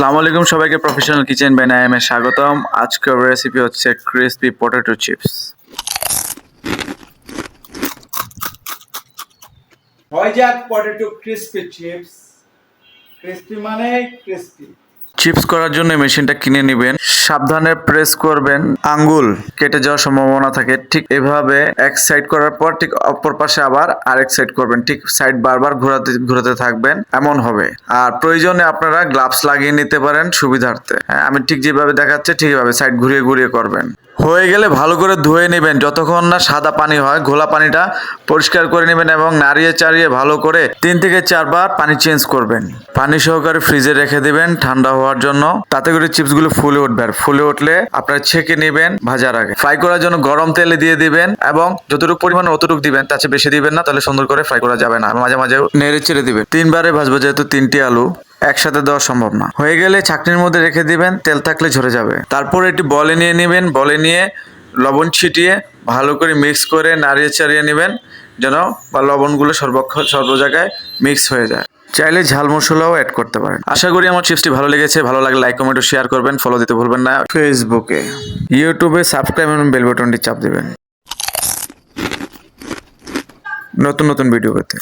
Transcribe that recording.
আসসালামু আলাইকুম সবাইকে প্রফেশনাল কিচেন বাই নাইমে স্বাগতম। আজকের রেসিপি হচ্ছে ক্রিসপি পটেটো চিপস। হয় যাক পটেটো ক্রিসপি চিপস। ক্রিসপি মানে ক্রিসপি। চিপস করার জন্য মেশিনটা কিনে নেবেন, সাবধানে প্রেস করবেন, আঙ্গুল কেটে যাওয়ার সম্ভাবনা থাকে। ঠিক এভাবে এক সাইড করার পর ঠিক অপর পাশে আবার আরেক সাইড করবেন, ঠিক সাইড বারবার ঘোরাতে থাকবেন, এমন হবে। আর প্রয়োজনে আপনারা গ্লাভস লাগিয়ে নিতে পারেন সুবিধার্থে। হ্যাঁ, আমি ঠিক যেভাবে দেখাচ্ছি ঠিক এভাবে সাইড ঘুরিয়ে ঘুরিয়ে করবেন। হয়ে গেলে ভালো করে ধুয়ে নেবেন, যতক্ষণ না সাদা পানি হয় ঘোলা পানিটা পরিষ্কার করে নেবেন এবং নাড়িয়ে চাড়িয়ে ভালো করে 3 থেকে 4 বার পানি চেঞ্জ করবেন। পানি সহকারে ফ্রিজে রেখে দিবেন ঠান্ডা হওয়ার জন্য, তাতে করে চিপসগুলো ফুলে উঠবে। আর ফুলে উঠলে আপনারা ছেঁকে নেবেন ভাজার আগে। ফ্রাই করার জন্য গরম তেলে দিয়ে দিবেন এবং যতটুকু পরিমাণ অতটুকু দিবেন, তার চেয়ে বেশি দিবেন না, তাহলে সুন্দর করে ফ্রাই করা যাবে না। মাঝে মাঝে নেড়ে চেড়ে দিবেন। 3 বারে ভাজবো, যেহেতু 3টি আলু একসাথে দেওয়া সম্ভব না। হয়ে গেলে ছাঁকনির মধ্যে রেখে দিবেন, তেল থাকলে ঝরে যাবে। তারপর এটি বলে নিয়ে নেবেন, বলে নিয়ে লবণ ছিটিয়ে ভালো করে মিক্স করে নাড়িয়ে চাড়িয়ে নেবেন, যেন বা লবণগুলো সর্ব জায়গায় মিক্স হয়ে যায়। চাইলে ঝাল মশলাও অ্যাড করতে পারেন। আশা করি আমার চিপসটি ভালো লেগেছে। ভালো লাগলে লাইক কমেন্ট ও শেয়ার করবেন। ফলো দিতে ভুলবেন না। ফেসবুকে, ইউটিউবে সাবস্ক্রাইব এবং বেল বাটনটি চাপ দিবেন নতুন নতুন ভিডিও পেতে।